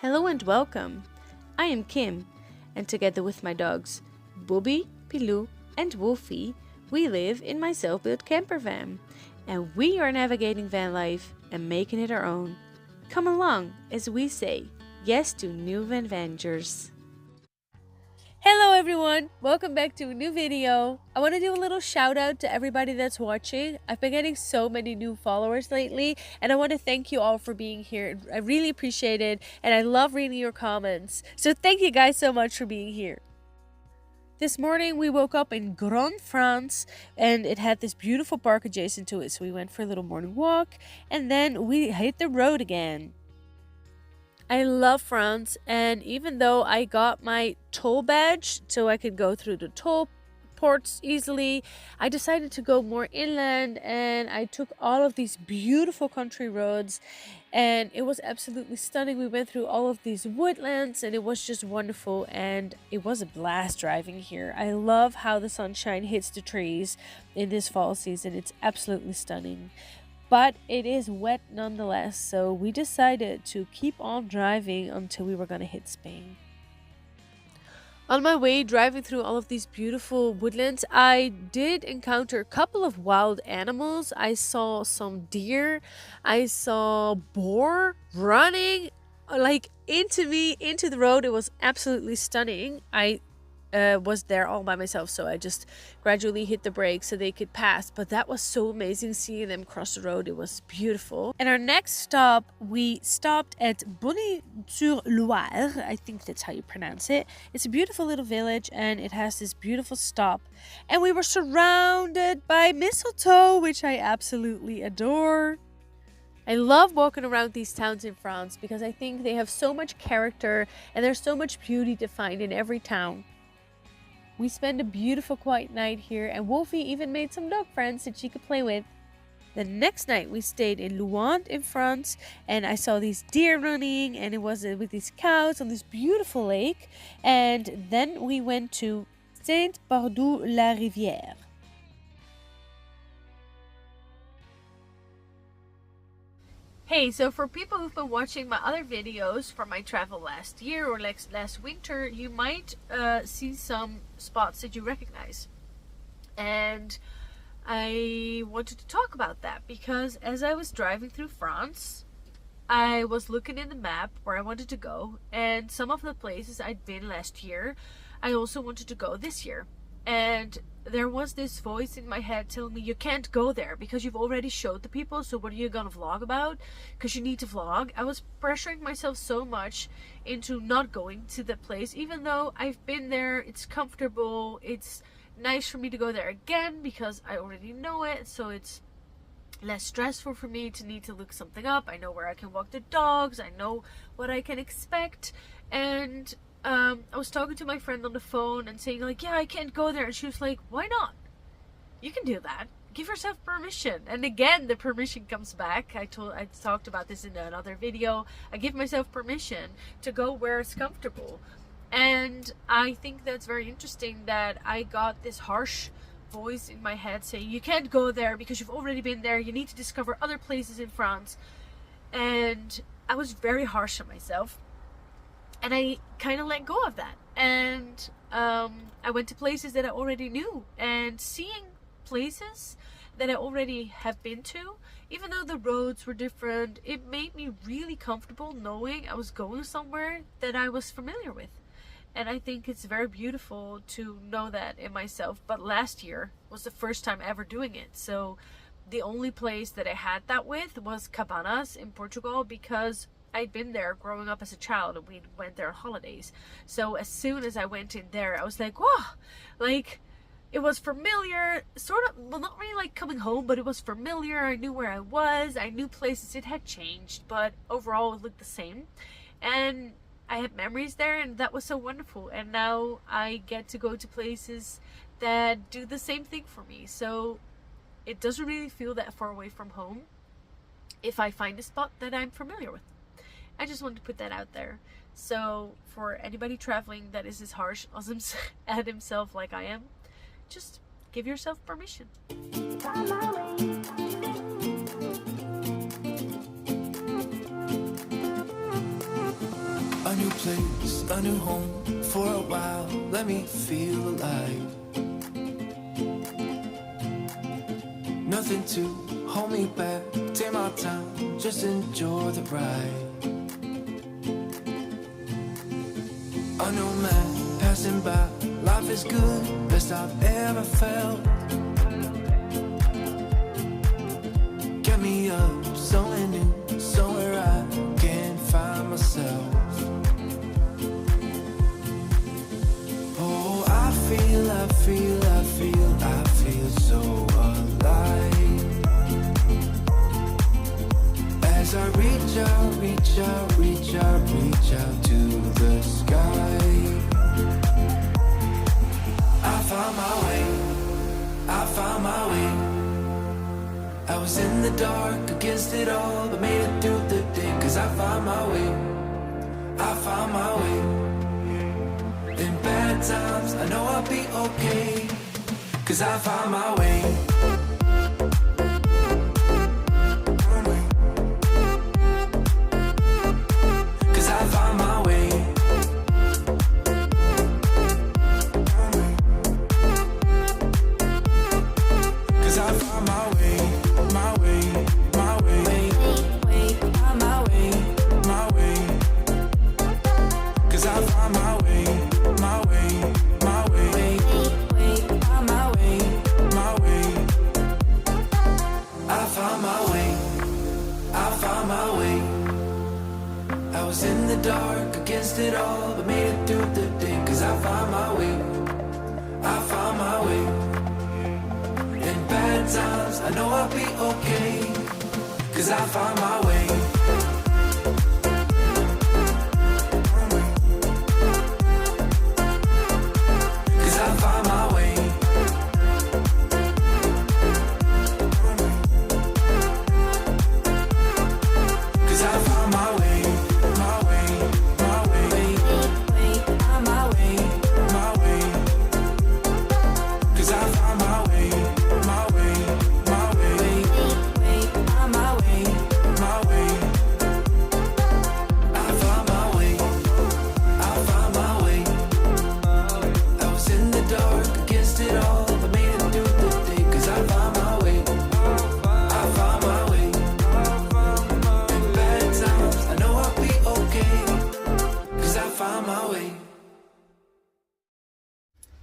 Hello and welcome. I am Kim, and together with my dogs, Bobby, Pilou, and Wolfy, we live in my self-built camper van, and we are navigating van life and making it our own. Come along as we say yes to new adventures. Hello everyone, welcome back to a new video. I want to do a little shout out to everybody that's watching. I've been getting so many new followers lately, and I want to thank you all for being here. I really appreciate it, and I love reading your comments. So thank you guys so much for being here. This morning we woke up in Grand France, and it had this beautiful park adjacent to it, so we went for a little morning walk, and then we hit the road again. I love France, and even though I got my toll badge so I could go through the toll ports easily, I decided to go more inland, and I took all of these beautiful country roads, and it was absolutely stunning. We went through all of these woodlands, and it was just wonderful, and it was a blast driving here. I love how the sunshine hits the trees in this fall season. It's absolutely stunning. But it is wet nonetheless, so we decided to keep on driving until we were going to hit Spain. On my way driving through all of these beautiful woodlands, I did encounter a couple of wild animals. I saw some deer, I saw boar running like into me, into the road. It was absolutely stunning. I was there all by myself, so I just gradually hit the brakes so they could pass, but that was so amazing seeing them cross the road. It was beautiful. And our next stop, we stopped at Busson and Liart. I think that's how you pronounce it. It's a beautiful little village, and it has this beautiful stop, and we were surrounded by mistletoe, which I absolutely adore. I love walking around these towns in France because I think they have so much character and there's so much beauty to find in every town. We spent a beautiful quiet night here, and Wolfy even made some dog friends that she could play with. The next night we stayed in Louvain in France, and I saw these deer running, and it was with these cows on this beautiful lake. And then we went to Saint-Bardoux-la-Rivière. Hey, so for people who've been watching my other videos from my travel last year or last winter, you might see some spots that you recognize. And I wanted to talk about that because as I was driving through France, I was looking in the map where I wanted to go, and some of the places I'd been last year, I also wanted to go this year. And there was this voice in my head telling me, you can't go there because you've already showed the people, so what are you gonna vlog about? Because you need to vlog. I was pressuring myself so much into not going to the place, even though I've been there, it's comfortable, it's nice for me to go there again because I already know it, so it's less stressful for me to need to look something up. I know where I can walk the dogs, I know what I can expect. And I was talking to my friend on the phone and saying like, yeah, I can't go there, and she was like, why not? You can do that. Give yourself permission. And again, the permission comes back. I talked about this in another video. I give myself permission to go where it's comfortable. And I think that's very interesting that I got this harsh voice in my head saying, you can't go there because you've already been there. You need to discover other places in France. And I was very harsh on myself. And I kind of let go of that. And I went to places that I already knew. And seeing places that I already have been to, even though the roads were different, it made me really comfortable knowing I was going somewhere that I was familiar with. And I think it's very beautiful to know that in myself. But last year was the first time ever doing it. So the only place that I had that with was Cabanas in Portugal, because I'd been there growing up as a child and we went there on holidays. So as soon as I went in there, I was like, whoa, like it was familiar, sort of, well, not really like coming home, but it was familiar. I knew where I was, I knew places. It had changed, but overall it looked the same. And I had memories there, and that was so wonderful. And now I get to go to places that do the same thing for me. So it doesn't really feel that far away from home if I find a spot that I'm familiar with. I just wanted to put that out there. So for anybody traveling that is as harsh at himself like I am, just give yourself permission. new place, a new home. For a while, let me feel alive. Nothing to hold me back. Take my time, just enjoy the ride. A new man passing by. Life is good, best I've ever felt. Get me up, somewhere new, somewhere I can find myself. Oh, I feel so alive. As I reach out to the sky. I found my way. I was in the dark against it all, but made it through the day. Cause I found my way. In bad times, I know I'll be okay. Cause I found my way. Cause I found my way. Cause I found my way, my way, my way, my way. Cause I found my way, my way, my way, my way. I found my way, I found my way. I was in the dark against it all, but made it through the day. Cause I found my way, I found my way. In bad times, I know I'll be okay. Cause I found my way. Cause I found my way. Cause I found my way, my way, my way, my way, my way. Cause I found my way, my way, my way, my way, my way. I found my way, I found my way. I was in the dark against it all, but made it through the day. Cause I found my way, I found my way. In bad times, I know I'll be okay. Cause I found my way.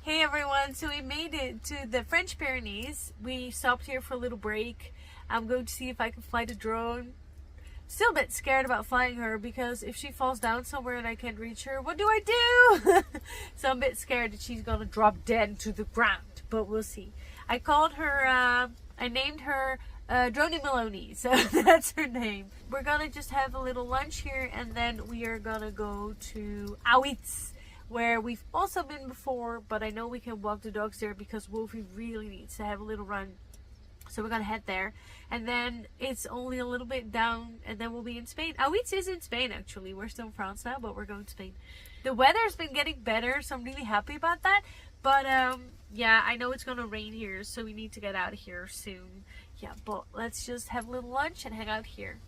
Hey everyone, so we made it to the French Pyrenees. We stopped here for a little break. I'm going to see if I can fly the drone. Still a bit scared about flying her because if she falls down somewhere and I can't reach her, what do I do? So I'm a bit scared that she's gonna drop dead to the ground, but we'll see. I called her, I named her Droney Maloney, so that's her name. We're gonna just have a little lunch here and then we are gonna go to Aoiz, where we've also been before, but I know we can walk the dogs there because Wolfy really needs to have a little run. So we're gonna head there, and then it's only a little bit down, and then we'll be in Spain. Aoiz is in Spain actually. We're still in France now, but we're going to Spain. The weather's been getting better, so I'm really happy about that. But yeah, I know it's gonna rain here, so we need to get out of here soon. Yeah, but let's just have a little lunch and hang out here.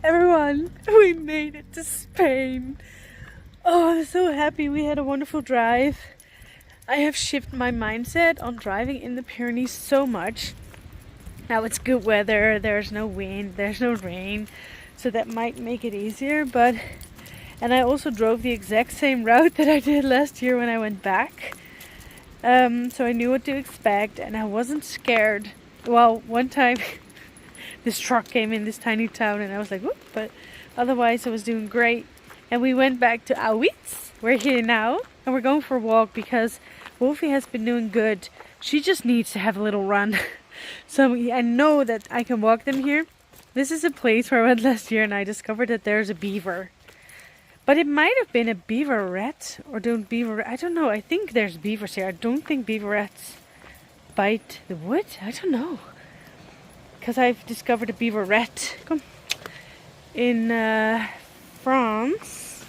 Everyone, we made it to Spain. Oh, I'm so happy. We had a wonderful drive. I have shifted my mindset on driving in the Pyrenees so much. Now it's good weather, there's no wind, there's no rain, so that might make it easier. And I also drove the exact same route that I did last year when I went back. So I knew what to expect and I wasn't scared. Well, one time this truck came in this tiny town and I was like, whoop, but otherwise I was doing great. And we went back to Aoiz. We're here now and we're going for a walk because Wolfy has been doing good. She just needs to have a little run. So I know that I can walk them here. This is a place where I went last year and I discovered that there's a beaver. But it might have been a beaverette or I don't know. I think there's beavers here. I don't think beaverettes bite the wood. I don't know. Because I've discovered a beaverette in France.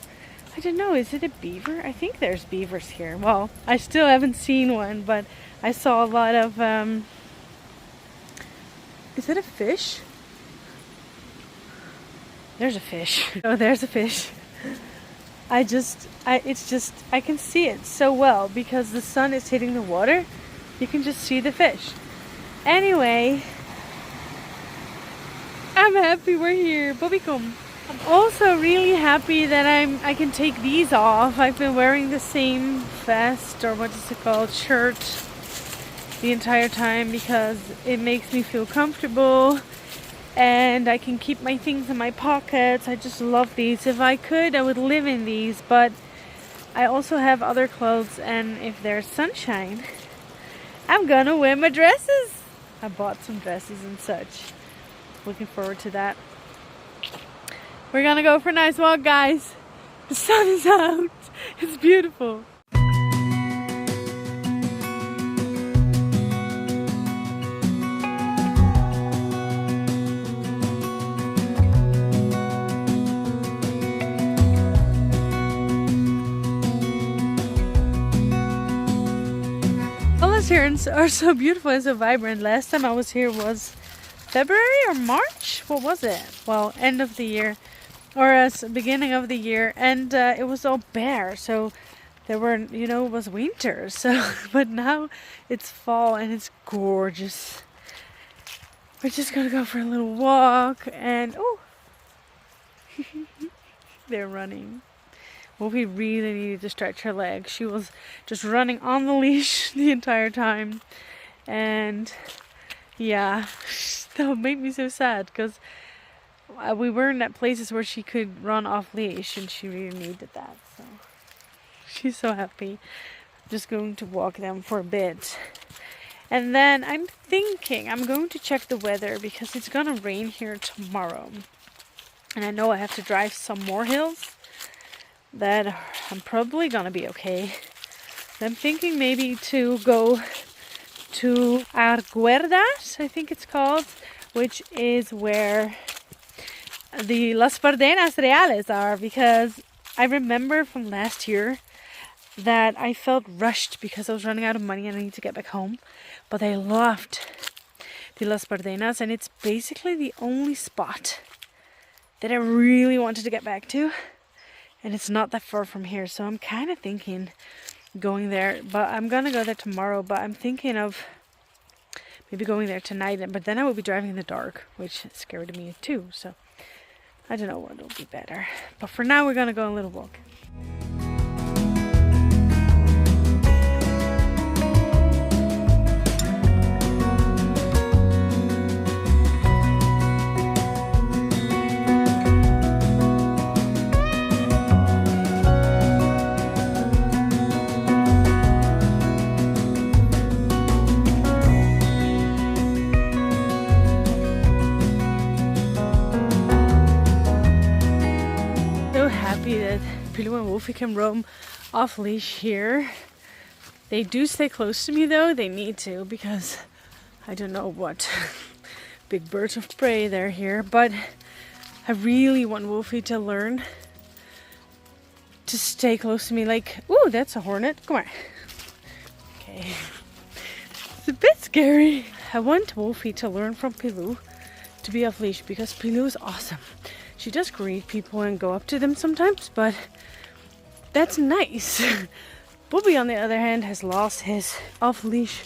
I don't know, is it a beaver? I think there's beavers here. Well, I still haven't seen one, but I saw a lot of... Is it a fish? There's a fish. Oh, there's a fish. I can see it so well because the sun is hitting the water. You can just see the fish. Anyway, I'm happy we're here. Bobby, come. I'm also really happy that I can take these off. I've been wearing the same vest or what is it called, shirt the entire time because it makes me feel comfortable and I can keep my things in my pockets. I just love these. If I could, I would live in these, but I also have other clothes and if there's sunshine, I'm gonna wear my dresses. I bought some dresses and such. Looking forward to that. We're gonna go for a nice walk, guys. The sun is out. It's beautiful. Colors here are so beautiful and so vibrant. Last time I was here was February or March? What was it? Well, end of the year. Or beginning of the year, and it was all bare, so there were, it was winter, so, but now it's fall and it's gorgeous. We're just gonna go for a little walk, and oh, they're running. Wolfie really needed to stretch her legs. She was just running on the leash the entire time, and yeah, that made me so sad, because we weren't at places where she could run off leash and she really needed that, so she's so happy. I'm just going to walk them for a bit and then I'm thinking I'm going to check the weather because it's gonna rain here tomorrow and I know I have to drive some more hills that I'm probably gonna be okay. I'm thinking maybe to go to Arguerdas, I think it's called, which is where the Las Pardenas Reales are, because I remember from last year that I felt rushed because I was running out of money and I need to get back home. But I loved the Las Pardenas and it's basically the only spot that I really wanted to get back to. And it's not that far from here, so I'm kind of thinking going there. But I'm going to go there tomorrow, but I'm thinking of maybe going there tonight. But then I will be driving in the dark, which scared me too, so I don't know what will be better. But for now, we're gonna go on a little walk. That Pilou and Wolfy can roam off leash here. They do stay close to me though. They need to because I don't know what big birds of prey they're here. But I really want Wolfy to learn to stay close to me. Like, ooh, that's a hornet. Come on. Okay. It's a bit scary. I want Wolfy to learn from Pilou to be off leash because Pilou is awesome. She does greet people and go up to them sometimes, but that's nice. Bobby, on the other hand, has lost his off-leash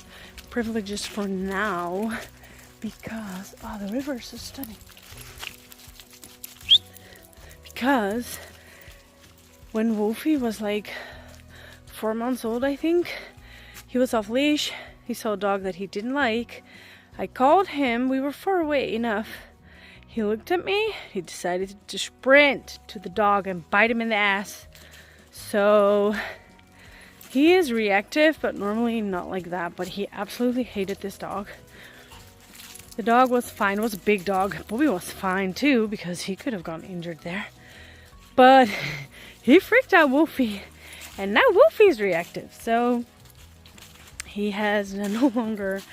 privileges for now because, oh, the river is so stunning. Because when Wolfy was like 4 months old, I think, he was off leash. He saw a dog that he didn't like. I called him. We were far away enough. He looked at me. He decided to sprint to the dog and bite him in the ass. So he is reactive, but normally not like that. But he absolutely hated this dog. The dog was fine. It was a big dog. Bobby was fine too, because he could have gotten injured there. But he freaked out Wolfy. And now Wolfy's reactive. So he has no longer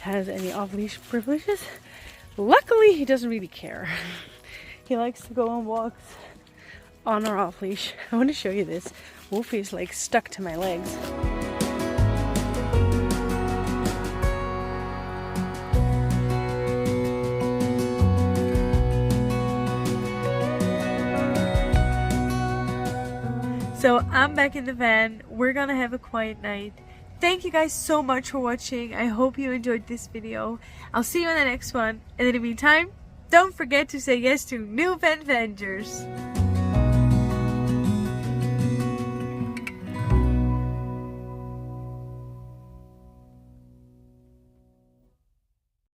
has any off-leash privileges. Luckily, he doesn't really care. He likes to go on walks on or off leash. I want to show you this. Wolfy is like stuck to my legs. So I'm back in the van. We're gonna have a quiet night. Thank you guys so much for watching. I hope you enjoyed this video. I'll see you in the next one. And in the meantime, don't forget to say yes to new van ventures.